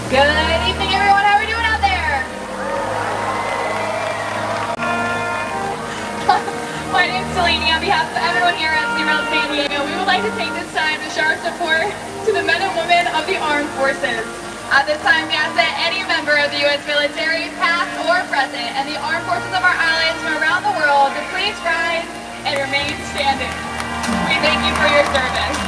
Good evening, everyone. How are we doing out there? My name's Delaney. On behalf of everyone here at SUSCRIBE San Diego, we would like to take this time to show our support to the men and women of the armed forces. At this time, we ask that any member of the U.S. military, past or present, and the armed forces of our allies from around the world to please rise and remain standing. We thank you for your service.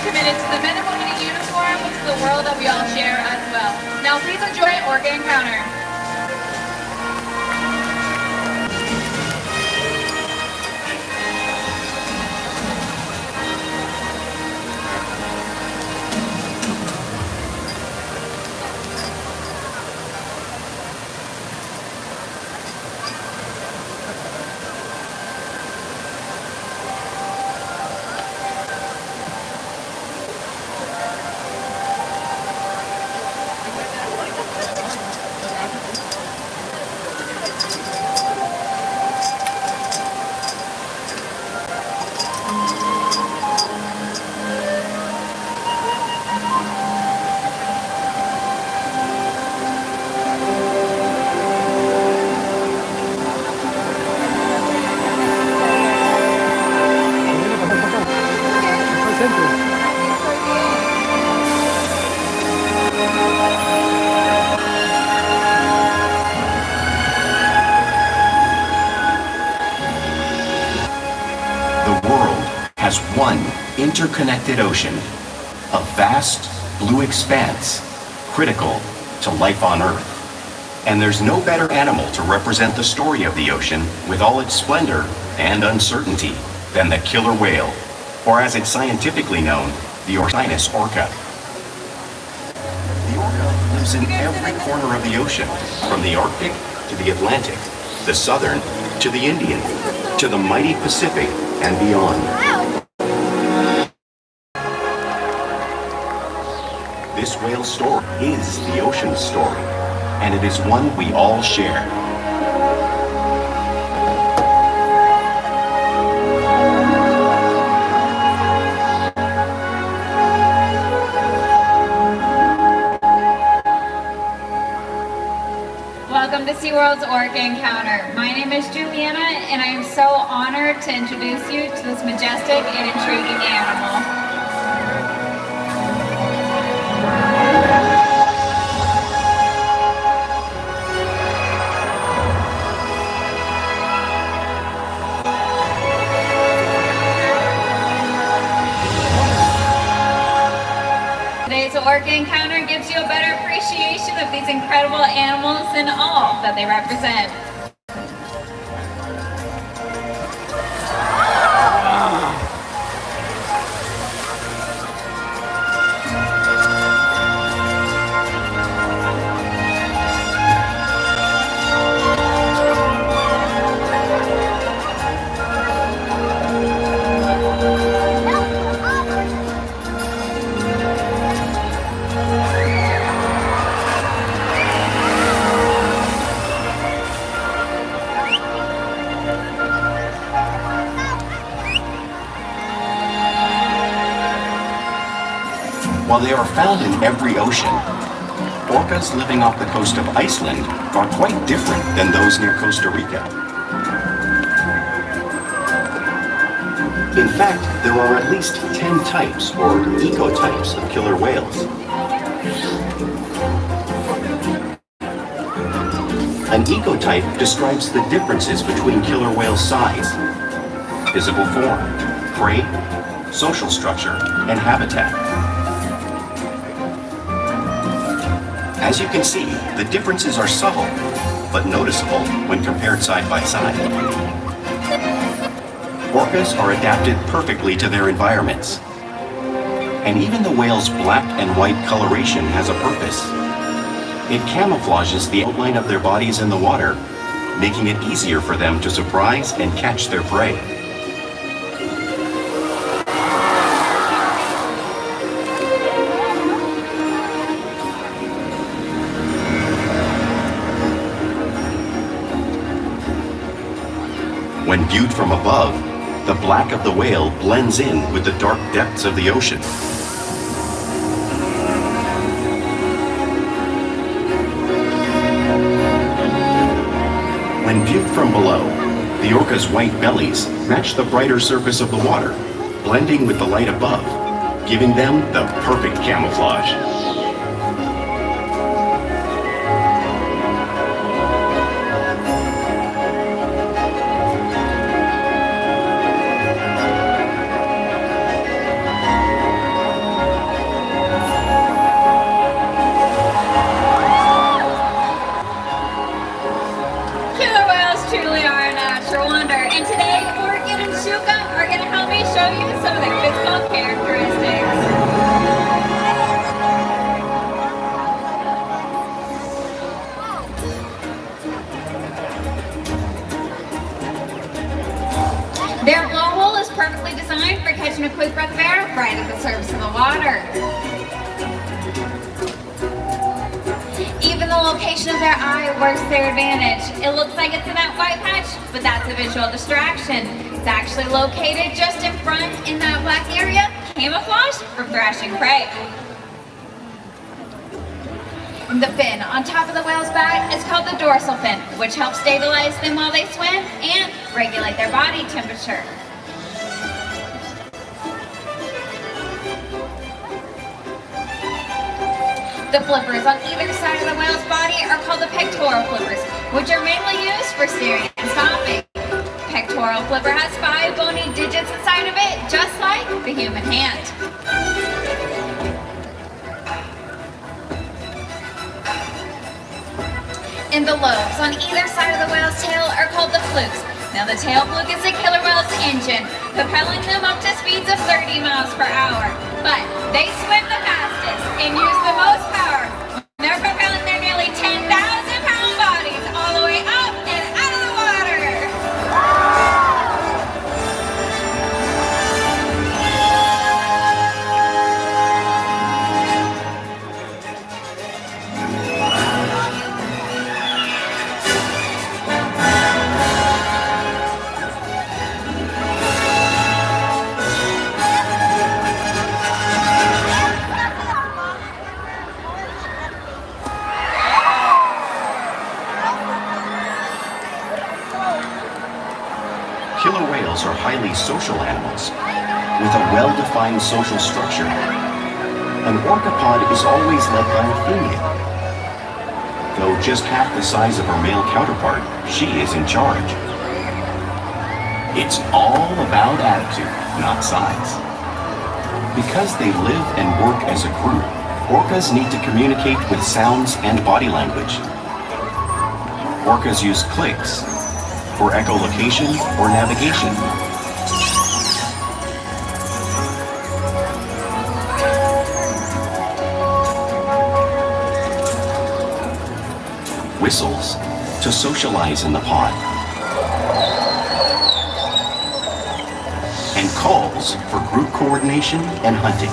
Committed to the men and women in uniform, which is the world that we all share as well. Now please enjoy ORCA Encounter. One interconnected ocean, a vast blue expanse, critical to life on Earth. And there's no better animal to represent the story of the ocean with all its splendor and uncertainty than the killer whale, or as it's scientifically known, the Acecinas orca. The orca lives in every corner of the ocean, from the Arctic to the Atlantic, the Southern to the Indian, to the mighty Pacific and beyond. This whale's story is the ocean's story, and it is one we all share. Welcome to SeaWorld's ORCA Encounter. My name is Juliana, and I am so honored to introduce you to this majestic and intriguing animal. Today's ORCA Encounter gives you a better appreciation of these incredible animals and all that they represent. While they are found in every ocean, orcas living off the coast of Iceland are quite different than those near Costa Rica. In fact, there are at least 10 types or ecotypes of killer whales. An ecotype describes the differences between killer whale size, physical form, prey, social structure, and habitat. As you can see, the differences are subtle, but noticeable when compared side by side. Orcas are adapted perfectly to their environments. And even the whale's black and white coloration has a purpose. It camouflages the outline of their bodies in the water, making it easier for them to surprise and catch their prey. When viewed from above, the black of the whale blends in with the dark depths of the ocean. When viewed from below, the orca's white bellies match the brighter surface of the water, blending with the light above, giving them the perfect camouflage. Killer whales truly are a natural wonder, and today ORCA and SUSCRIBE are going to help me show you some of their physical characteristics. Their blowhole is perfectly designed for catching a quick breath of air right at the surface of the water. Even the location of their eye works to their advantage. It looks like it's in that white patch, but that's a visual distraction. It's actually located just in front in that black area, camouflaged for thrashing prey. The fin on top of the whale's back is called the dorsal fin, which helps stabilize them while they swim and regulate their body temperature. The flippers on either side of the whale's body are called the pectoral flippers, which are mainly used for steering and stopping. Pectoral flipper has 5 bony digits inside of it, just like the human hand. And the lobes on either side of the whale's tail are called the flukes. Now the tail fluke is the killer whale's engine, propelling them up to speeds of 30 miles per hour. But they swim the fastest and use the most power when they're propelling their nearly 10,000-pound bodies all the way up and out of the water. Killer whales are highly social animals with a well-defined social structure. An orca pod is always led by a female. Though just half the size of her male counterpart, she is in charge. It's all about attitude, not size. Because they live and work as a group, orcas need to communicate with sounds and body language. Orcas use clicks for echolocation or navigation. Whistles to socialize in the pod. And calls for group coordination and hunting.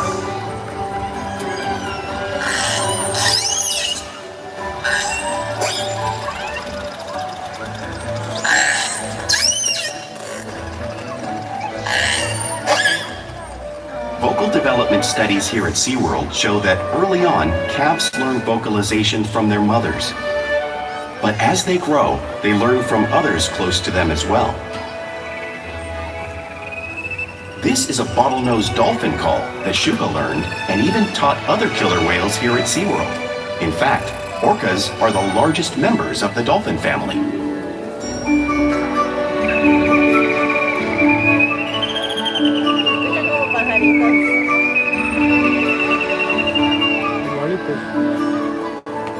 Vocal development studies here at SeaWorld show that early on, calves learn vocalization from their mothers. But as they grow, they learn from others close to them as well. This is a bottlenose dolphin call that Shuka learned and even taught other killer whales here at SeaWorld. In fact, orcas are the largest members of the dolphin family.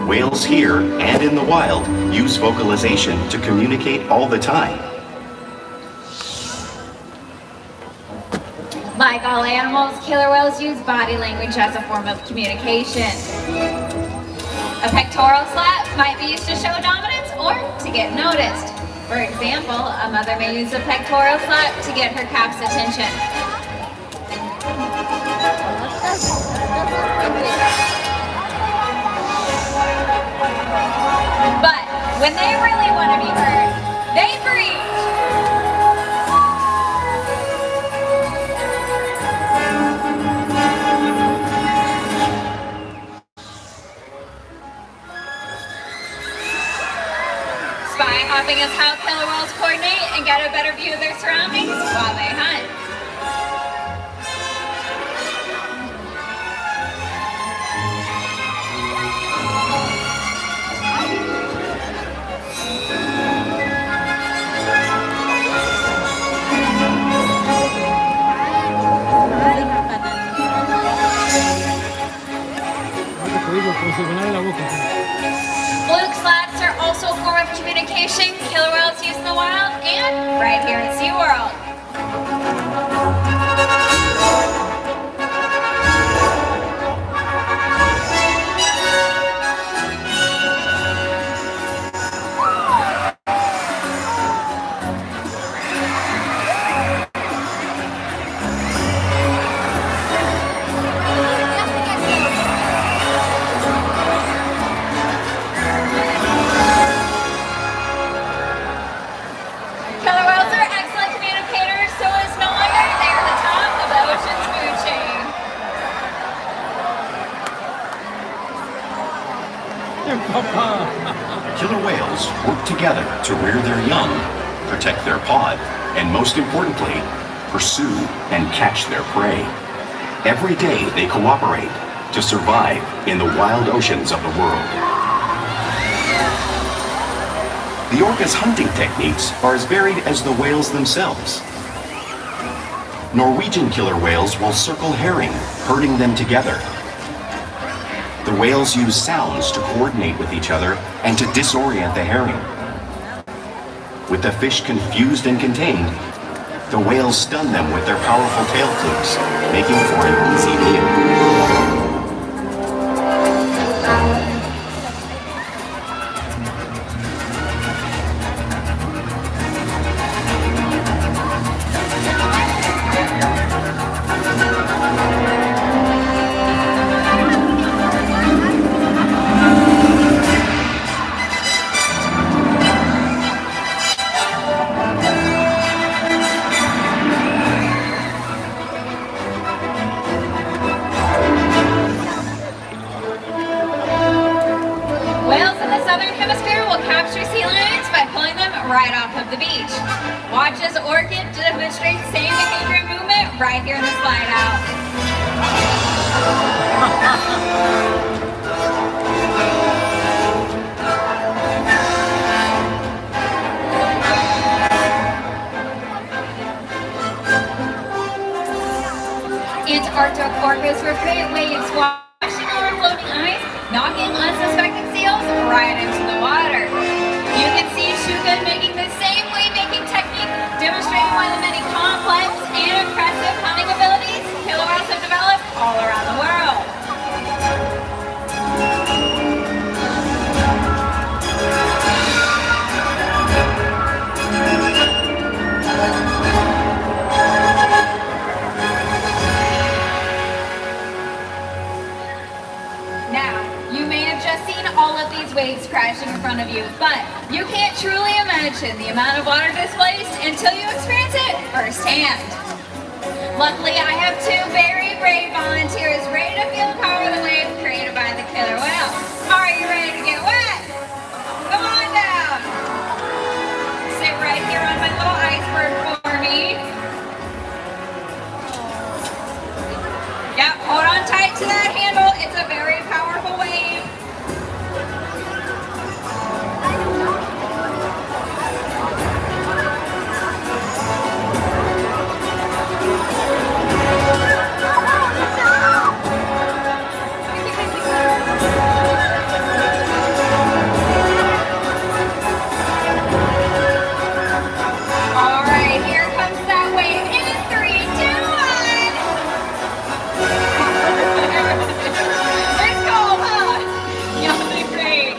Whales here and in the wild use vocalization to communicate all the time. Like all animals, killer whales use body language as a form of communication. A pectoral slap might be used to show dominance or to get noticed. For example, a mother may use a pectoral slap to get her calf's attention. But when they really want to be heard, they breathe. Spy hopping is how killer whales coordinate and get a better view of their surroundings while they hunt. Fluke slats are also a form of communication killer whales use in the wild and right here at SeaWorld. Killer whales work together to rear their young, protect their pod, and most importantly, pursue and catch their prey. Every day they cooperate to survive in the wild oceans of the world. The orca's hunting techniques are as varied as the whales themselves. Norwegian killer whales will circle herring, herding them together. The whales use sounds to coordinate with each other and to disorient the herring. With the fish confused and contained, the whales stun them with their powerful tail flukes, making for an easy meal. Right off of the beach. Watch as ORCA demonstrates the same behavior and movement right here in the slide out. Antarctic orcas recreate waves washing over floating ice, knocking unsuspecting seals right into the water. You can see Shuka making the same wave-making technique, demonstrating one of the many complex and impressive hunting abilities killer whales have developed all around the world. Now, you may have just seen all of these waves crashing in front of you, but you can't truly imagine the amount of water displaced until you experience it firsthand. Luckily, I have two very brave volunteers ready to feel the power of the wave created by the killer whale. Are you ready to get wet? Come on down. Sit right here on my little iceberg for me. Yep, hold on tight to that handle. It's a very powerful wave. All right, here comes that wave in 3, 2, 1. It's cold, huh? Y'all did great.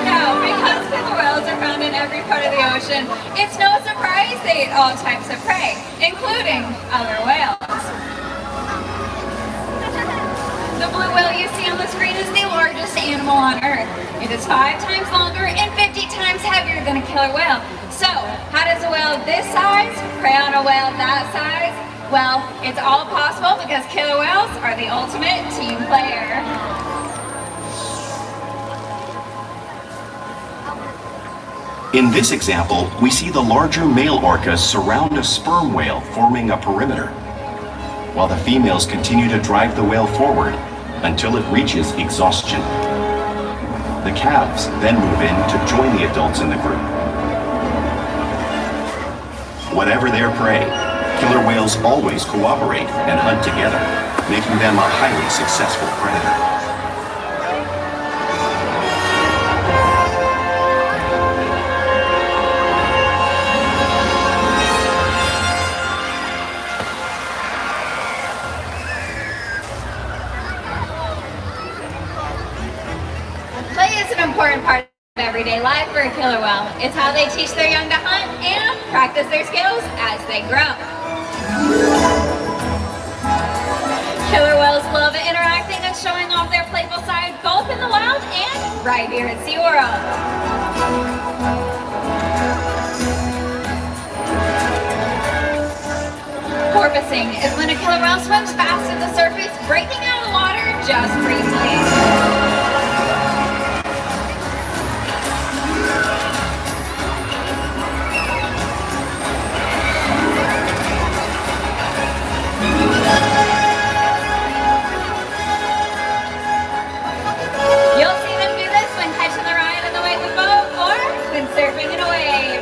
Now, because killer whales are found in every part of the ocean, it's no surprise they eat all types of prey, including other whales. The blue whale you see on the screen is the largest animal on Earth. It is 5 times longer and 50 times heavier than a killer whale. So, how does a whale this size prey on a whale that size? Well, it's all possible because killer whales are the ultimate team player. In this example, we see the larger male orcas surround a sperm whale, forming a perimeter, while the females continue to drive the whale forward until it reaches exhaustion. The calves then move in to join the adults in the group. Whatever their prey, killer whales always cooperate and hunt together, making them a highly successful predator. Important part of everyday life for a killer whale. It's how they teach their young to hunt and practice their skills as they grow. Killer whales love interacting and showing off their playful side both in the wild and right here at SeaWorld. Porpoising is when a killer whale swims fast to the surface, breaking out of the water just briefly. Surfing in a wave.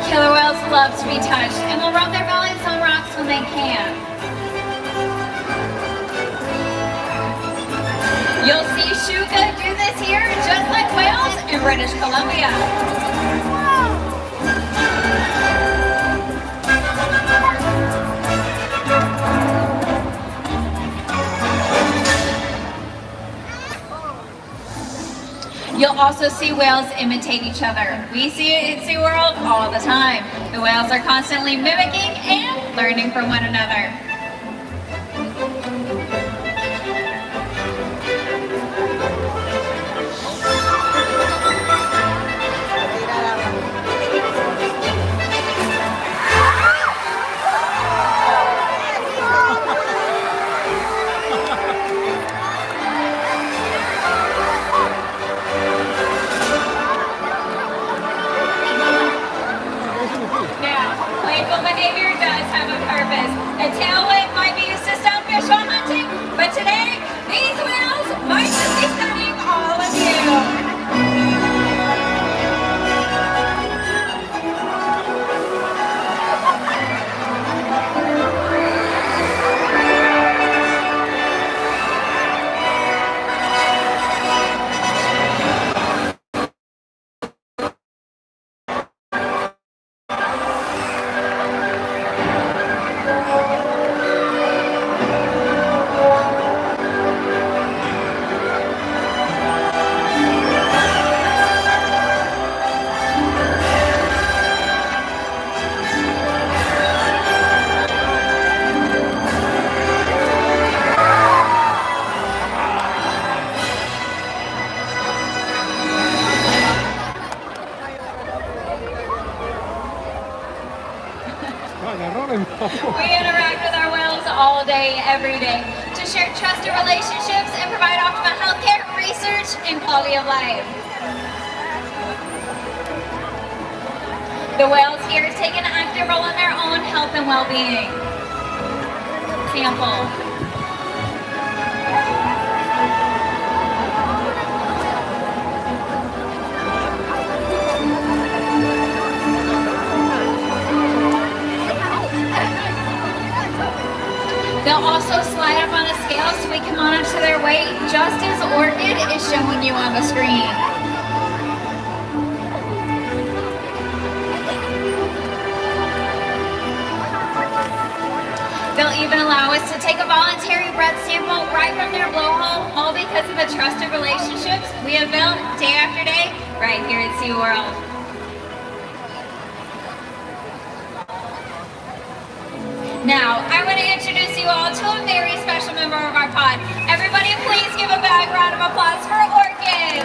Killer whales love to be touched and will rub their bellies on rocks when they can. You'll see Shuka do this here, just like whales in British Columbia. You'll also see whales imitate each other. We see it at SeaWorld all the time. The whales are constantly mimicking and learning from one another. Behavior does have a purpose. A tail whip might be used to stop fish while hunting, but today, these whales might just be studying all of you. We interact with our whales all day, every day, to share trusted relationships and provide optimal healthcare, research, and quality of life. The whales here take an active role in their own health and well-being. Example. They'll also slide up on a scale so we can monitor their weight, just as Orchid is showing you on the screen. They'll even allow us to take a voluntary breath sample right from their blowhole, all because of the trusted relationships we have built day after day right here at SeaWorld. Now, I want to introduce you all to a very special member of our pod. Everybody, please give a big round of applause for Orchid.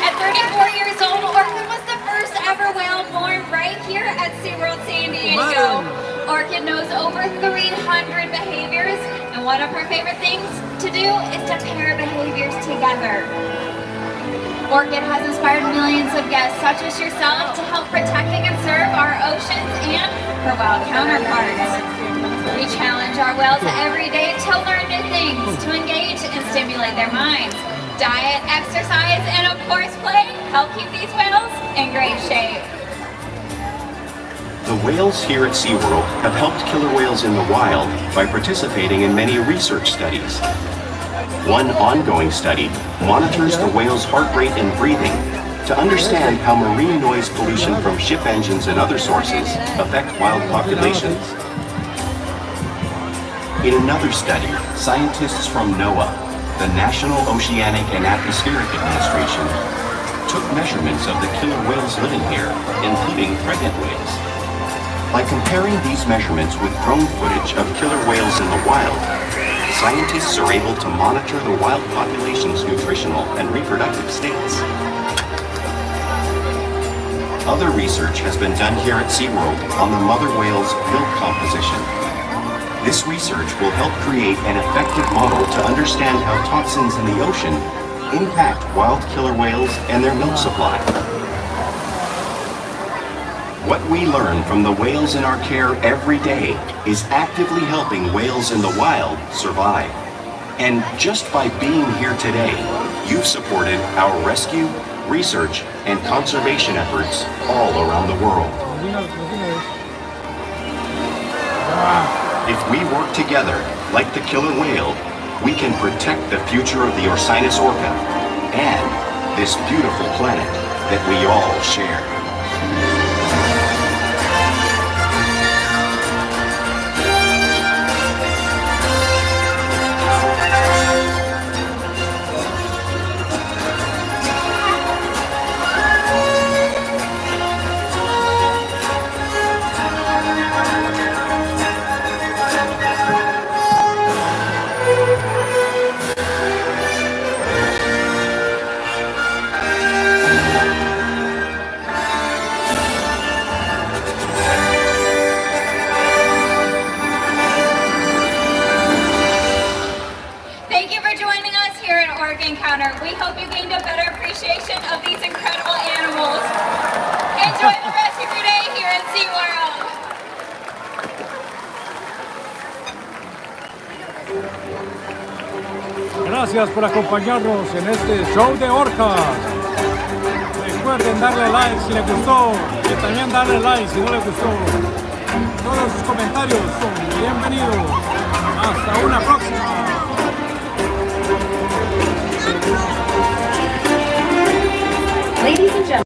At 34 years old, Orchid was the first ever whale born right here at SeaWorld San Diego. Orchid knows over 300 behaviors, and one of her favorite things to do is to pair behaviors together. Orchid has inspired millions of guests, such as yourself, to help protect and conserve our oceans and her wild counterparts. We challenge our whales every day to learn new things, to engage and stimulate their minds. Diet, exercise, and of course play help keep these whales in great shape. The whales here at SeaWorld have helped killer whales in the wild by participating in many research studies. One ongoing study monitors the whale's heart rate and breathing to understand how marine noise pollution from ship engines and other sources affect wild populations. In another study, scientists from NOAA, the National Oceanic and Atmospheric Administration, took measurements of the killer whales living here, including pregnant whales. By comparing these measurements with drone footage of killer whales in the wild, scientists are able to monitor the wild population's nutritional and reproductive states. Other research has been done here at SeaWorld on the mother whale's milk composition. This research will help create an effective model to understand how toxins in the ocean impact wild killer whales and their milk supply. What we learn from the whales in our care every day is actively helping whales in the wild survive. And just by being here today, you've supported our rescue, research, and conservation efforts all around the world. If we work together, like the killer whale, we can protect the future of the Orcinus orca and this beautiful planet that we all share. We hope you gained a better appreciation of these incredible animals. Enjoy the rest of your day here at SeaWorld. Gracias por acompañarnos en este show de orcas. Recuerden darle like si les gustó y también darle like si no les gustó. Todos sus comentarios son bienvenidos. Hasta una próxima. Ladies and gentlemen.